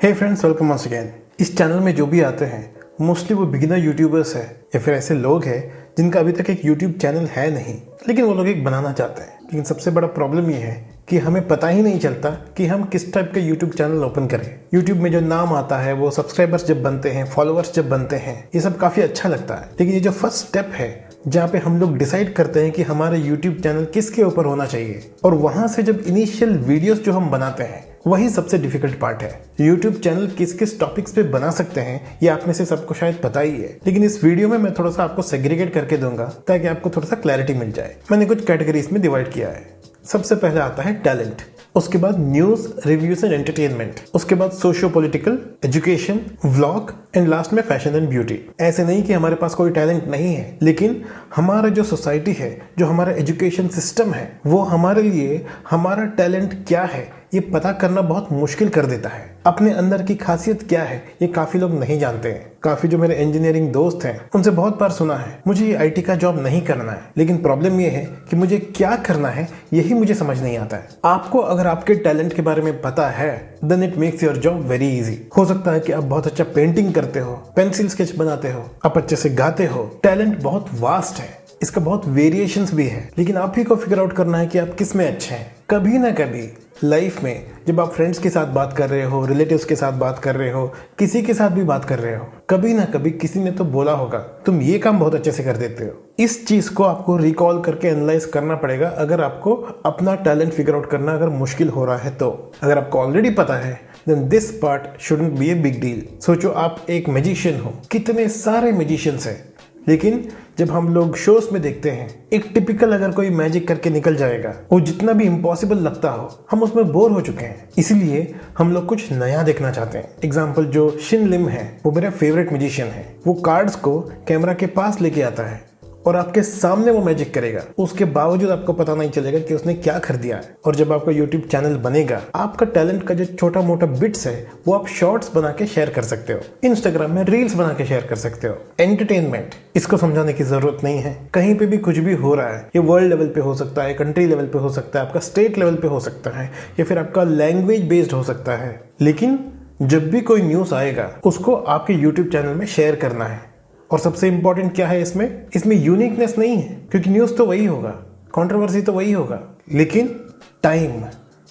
हे friends, welcome once again. इस channel में जो भी आते हैं मोस्टली वो बिगिनर यूट्यूबर्स हैं या फिर ऐसे लोग हैं जिनका अभी तक एक यूट्यूब चैनल है नहीं, लेकिन वो लोग एक बनाना चाहते हैं। लेकिन सबसे बड़ा प्रॉब्लम ये है कि हमें पता ही नहीं चलता कि हम किस टाइप का यूट्यूब चैनल ओपन करें। यूट्यूब में जो नाम आता है, वो सब्सक्राइबर्स जब बनते हैं, फॉलोअर्स जब बनते हैं, ये सब काफ़ी अच्छा लगता है। लेकिन ये जो फर्स्ट स्टेप है जहाँ पे हम लोग डिसाइड करते हैं कि हमारा यूट्यूब चैनल किसके ऊपर होना चाहिए, और वहां से जब इनिशियल वीडियोस जो हम बनाते हैं, वही सबसे डिफिकल्ट पार्ट है। यूट्यूब चैनल किस किस टॉपिक्स पे बना सकते हैं ये आप में से सबको शायद पता ही है, लेकिन इस वीडियो में मैं थोड़ा सा आपको सेग्रीगेट करके दूंगा ताकि आपको थोड़ा सा क्लैरिटी मिल जाए। मैंने कुछ कैटेगरीज में डिवाइड किया है। सबसे पहले आता है टैलेंट, उसके बाद न्यूज, रिव्यूज एंड एंटरटेनमेंट, उसके बाद socio political, education, vlog and last में फैशन एंड ब्यूटी। ऐसे नहीं कि हमारे पास कोई टैलेंट नहीं है, लेकिन हमारा जो सोसाइटी है, जो हमारा एजुकेशन सिस्टम है, वो हमारे लिए हमारा टैलेंट क्या है ये पता करना बहुत मुश्किल कर देता है। अपने अंदर की खासियत क्या है ये काफी लोग नहीं जानते हैं। काफी जो मेरे इंजीनियरिंग दोस्त हैं उनसे बहुत बार सुना है, मुझे ये आईटी का जॉब नहीं करना है, लेकिन प्रॉब्लम ये है कि मुझे क्या करना है यही मुझे समझ नहीं आता है। आपको अगर आपके टैलेंट के बारे में पता है, then it makes your job very easy. हो सकता है कि आप बहुत अच्छा पेंटिंग करते हो, पेंसिल स्केच बनाते हो, आप अच्छे से गाते हो। टैलेंट बहुत वास्ट है, इसका बहुत वेरिएशंस भी है, लेकिन आप ही को फिगर आउट करना है कि आप किस में अच्छे हैं। कभी ना कभी लाइफ में जब आप फ्रेंड्स के साथ बात कर रहे हो, रिलेटिव्स के साथ बात कर रहे हो, किसी के साथ भी बात कर रहे हो, कभी ना कभी किसी ने तो बोला होगा तुम ये काम बहुत अच्छे से कर देते हो। इस चीज को आपको रिकॉल करके एनालाइज करना पड़ेगा अगर आपको अपना टैलेंट फिगर आउट करना अगर मुश्किल हो रहा है तो। अगर आपको ऑलरेडी पता है then this part shouldn't be a big deal. सोचो आप एक मैजिशियन हो, कितने सारे मैजिशियंस हैं, लेकिन जब हम लोग शोज में देखते हैं एक टिपिकल अगर कोई मैजिक करके निकल जाएगा, वो जितना भी इम्पॉसिबल लगता हो, हम उसमें बोर हो चुके हैं। इसलिए हम लोग कुछ नया देखना चाहते हैं। एग्जाम्पल जो शिन लिम है, वो मेरा फेवरेट म्यूजिशियन है। वो कार्ड्स को कैमरा के पास लेके आता है और आपके सामने वो मैजिक करेगा, उसके बावजूद आपको पता नहीं चलेगा कि उसने क्या कर दिया है। और जब आपका यूट्यूब चैनल बनेगा, आपका टैलेंट का जो छोटा मोटा बिट्स है वो आप शॉर्ट्स बना के शेयर कर सकते हो, इंस्टाग्राम में रील्स बना के शेयर कर सकते हो। एंटरटेनमेंट, इसको समझाने की जरूरत नहीं है, कहीं पे भी कुछ भी हो रहा है। ये वर्ल्ड लेवल पे हो सकता है, कंट्री लेवल पे हो सकता है, आपका स्टेट लेवल पे हो सकता है, या फिर आपका लैंग्वेज बेस्ड हो सकता है। लेकिन जब भी कोई न्यूज आएगा उसको आपके यूट्यूब चैनल में शेयर करना है। और सबसे इंपॉर्टेंट क्या है इसमें यूनिकनेस नहीं है, क्योंकि न्यूज तो वही होगा, कंट्रोवर्सी तो वही होगा, लेकिन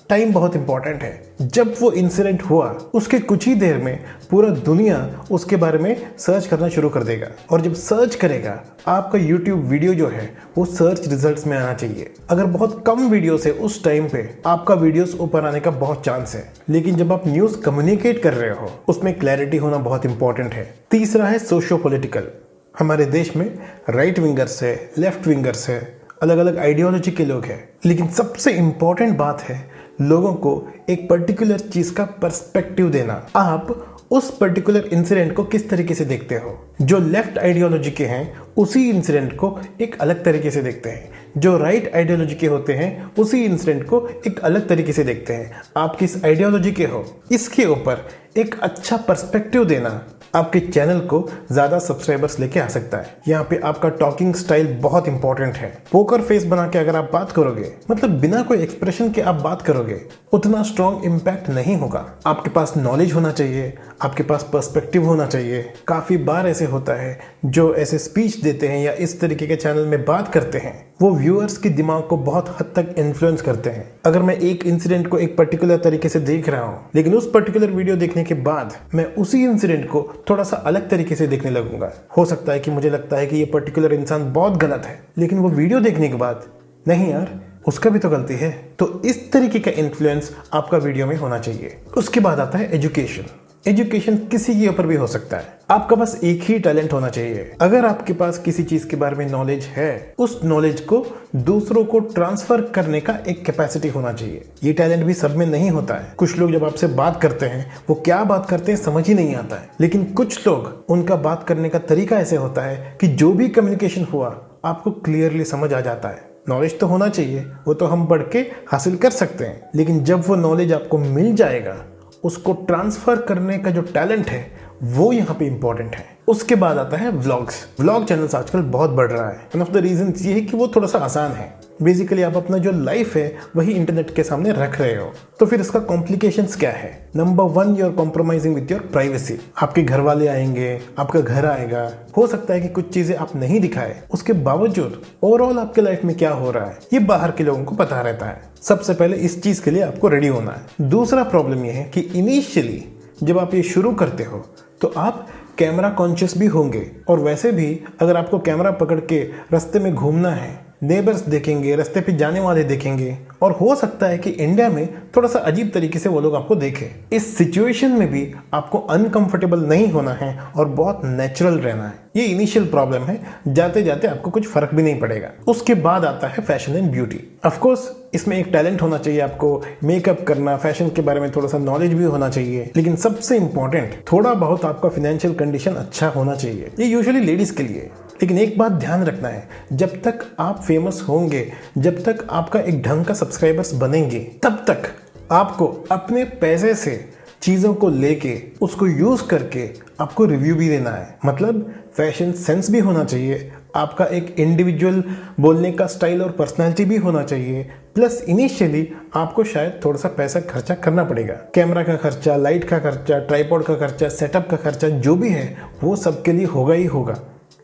टाइम बहुत इंपॉर्टेंट है। जब वो इंसिडेंट हुआ उसके कुछ ही देर में पूरा दुनिया उसके बारे में सर्च करना शुरू कर देगा, और जब सर्च करेगा आपका यूट्यूब वीडियो जो है वो सर्च रिजल्ट्स में आना चाहिए। अगर बहुत कम वीडियो है उस टाइम पे आपका वीडियोस ऊपर आने का बहुत चांस है, लेकिन जब आप न्यूज कम्युनिकेट कर रहे हो उसमें क्लैरिटी होना बहुत इंपॉर्टेंट है। तीसरा है सोशियो पॉलिटिकल। हमारे देश में राइट विंगर्स है, लेफ्ट विंगर्स है, अलग अलग आइडियोलॉजी के लोग हैं, लेकिन सबसे इंपॉर्टेंट बात है लोगों को एक पर्टिकुलर चीज का पर्सपेक्टिव देना। आप उस पर्टिकुलर इंसिडेंट को किस तरीके से देखते हो। जो लेफ्ट आइडियोलॉजी के हैं उसी इंसिडेंट को एक अलग तरीके से देखते हैं, जो राइट आइडियोलॉजी के होते हैं उसी इंसिडेंट को एक अलग तरीके से देखते हैं। आप किस आइडियोलॉजी के हो, इसके ऊपर एक अच्छा पर्सपेक्टिव देना आपके चैनल को ज्यादा सब्सक्राइबर्स लेके आ सकता है। यहाँ पे आपका टॉकिंग स्टाइल बहुत इंपॉर्टेंट है। पोकर फेस बना के अगर आप बात करोगे, मतलब बिना कोई एक्सप्रेशन के आप बात करोगे, उतना स्ट्रॉन्ग इम्पैक्ट नहीं होगा। आपके पास नॉलेज होना चाहिए, आपके पास पर्सपेक्टिव होना चाहिए। काफी बार ऐसे होता है जो ऐसे स्पीच देते हैं या इस तरीके के चैनल में बात करते हैं, वो व्यूअर्स के दिमाग को बहुत हद तक इन्फ्लुएंस करते हैं। अगर मैं एक इंसिडेंट को एक पर्टिकुलर तरीके से देख रहा हूँ, लेकिन उस पर्टिकुलर वीडियो देखने के बाद मैं उसी इंसिडेंट को थोड़ा सा अलग तरीके से देखने लगूंगा, हो सकता है कि मुझे लगता है कि ये पर्टिकुलर इंसान बहुत गलत है, लेकिन वो वीडियो देखने के बाद नहीं यार, उसका भी तो गलती है। तो इस तरीके का इन्फ्लुएंस आपका वीडियो में होना चाहिए। उसके बाद आता है एजुकेशन। एजुकेशन किसी के ऊपर भी हो सकता है, आपका बस एक ही टैलेंट होना चाहिए। अगर आपके पास किसी चीज के बारे में नॉलेज है, उस नॉलेज को दूसरों को ट्रांसफर करने का एक कैपेसिटी होना चाहिए। ये टैलेंट भी सब में नहीं होता है। कुछ लोग जब आपसे बात करते हैं वो क्या बात करते हैं समझ ही नहीं आता है, लेकिन कुछ लोग उनका बात करने का तरीका ऐसे होता है कि जो भी कम्युनिकेशन हुआ आपको क्लियरली समझ आ जाता है। नॉलेज तो होना चाहिए, वो तो हम बढ़ के हासिल कर सकते हैं, लेकिन जब वो नॉलेज आपको मिल जाएगा उसको ट्रांसफर करने का जो टैलेंट है वो यहाँ पे इंपॉर्टेंट है। उसके बाद आता है व्लॉग्स। व्लॉग चैनल्स आजकल बहुत बढ़ रहा है। वन ऑफ द रीजंस ये है कि वो थोड़ा सा आसान है। बेसिकली आप अपना जो लाइफ है वही इंटरनेट के सामने रख रहे हो। तो फिर इसका कॉम्प्लिकेशंस क्या है? Number 1, you are compromising with your privacy. आपके घर वाले आएंगे, आपका घर आएगा, हो सकता है कि कुछ चीजें आप नहीं दिखाए, उसके बावजूद ओवरऑल आपके लाइफ में क्या हो रहा है ये बाहर के लोगों को पता रहता है। सबसे पहले इस चीज के लिए आपको रेडी होना है। दूसरा प्रॉब्लम यह है कि इनिशियली जब आप ये शुरू करते हो तो आप कैमरा कॉन्शियस भी होंगे, और वैसे भी अगर आपको कैमरा पकड़ के रास्ते में घूमना है, नेबर्स देखेंगे, रास्ते पे जाने वाले देखेंगे, और हो सकता है कि इंडिया में थोड़ा सा अजीब तरीके से वो लोग आपको देखें। इस सिचुएशन में भी आपको अनकंफर्टेबल नहीं होना है और बहुत नेचुरल रहना है। ये इनिशियल प्रॉब्लम है, जाते जाते आपको कुछ फर्क भी नहीं पड़ेगा। उसके बाद आता है fashion and beauty. Of course इसमें एक टैलेंट होना चाहिए, आपको मेकअप करना, फैशन के बारे में थोड़ा सा नॉलेज भी होना चाहिए, लेकिन सबसे इंपॉर्टेंट थोड़ा बहुत आपका फाइनेंशियल कंडीशन अच्छा होना चाहिए। ये यूजुअली लेडीज के लिए। लेकिन एक बात ध्यान रखना है, जब तक आप फेमस होंगे, जब तक आपका एक ढंग का सब्सक्राइबर्स बनेंगे, तब तक आपको अपने पैसे से चीज़ों को लेके उसको यूज़ करके आपको रिव्यू भी देना है। मतलब फैशन सेंस भी होना चाहिए, आपका एक इंडिविजुअल बोलने का स्टाइल और पर्सनालिटी भी होना चाहिए, प्लस इनिशियली आपको शायद थोड़ा सा पैसा खर्चा करना पड़ेगा। कैमरा का खर्चा, लाइट का खर्चा, ट्राइपॉड का खर्चा, सेटअप का खर्चा, जो भी है वो सबके लिए होगा ही होगा।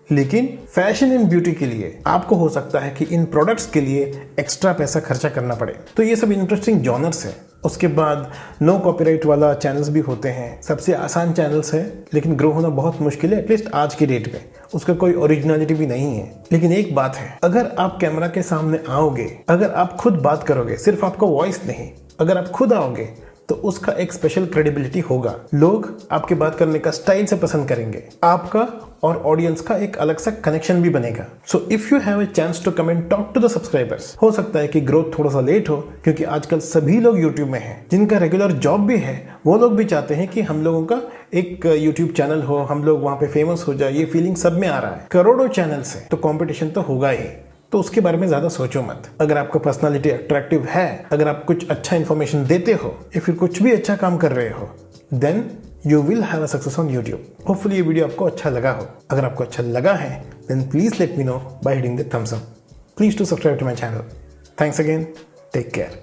लेकिन फैशन एंड ब्यूटी के लिए आपको हो सकता है कि इन प्रोडक्ट्स के लिए एक्स्ट्रा पैसा खर्चा करना पड़े। तो ये सब इंटरेस्टिंग जॉनर्स है। उसके बाद नो कॉपीराइट वाला चैनल्स भी होते हैं, सबसे आसान चैनल्स है, लेकिन ग्रो होना बहुत मुश्किल है, एटलीस्ट आज की डेट में। उसका कोई ओरिजिनलिटी भी नहीं है। लेकिन एक बात है, अगर आप कैमरा के सामने आओगे, अगर आप खुद बात करोगे, सिर्फ आपका वॉइस नहीं, अगर आप खुद आओगे तो उसका एक स्पेशल क्रेडिबिलिटी होगा। लोग आपके बात करने का स्टाइल से पसंद करेंगे, आपका और ऑडियंस का एक अलग सा कनेक्शन भी बनेगा। So if you have a chance to come and talk to the subscribers, हो सकता है कि ग्रोथ थोड़ा सा लेट हो, क्योंकि आजकल सभी लोग यूट्यूब में हैं, जिनका रेगुलर जॉब भी है, वो लोग भी चाहते हैं कि हम लोगों का एक यूट्यूब चैनल हो, हम लोग वहां पे फेमस हो जाए। ये फीलिंग सब में आ रहा है। करोड़ों चैनल्स है तो कॉम्पिटिशन तो होगा ही, तो उसके बारे में ज्यादा सोचो मत। अगर आपका पर्सनालिटी अट्रैक्टिव है, अगर आप कुछ अच्छा इन्फॉर्मेशन देते हो या फिर कुछ भी अच्छा काम कर रहे हो, then you will have a success on YouTube. Hopefully ये वीडियो आपको अच्छा लगा हो। अगर आपको अच्छा लगा है then please let me know by hitting the thumbs up. Please to subscribe to my channel. Thanks again, take care.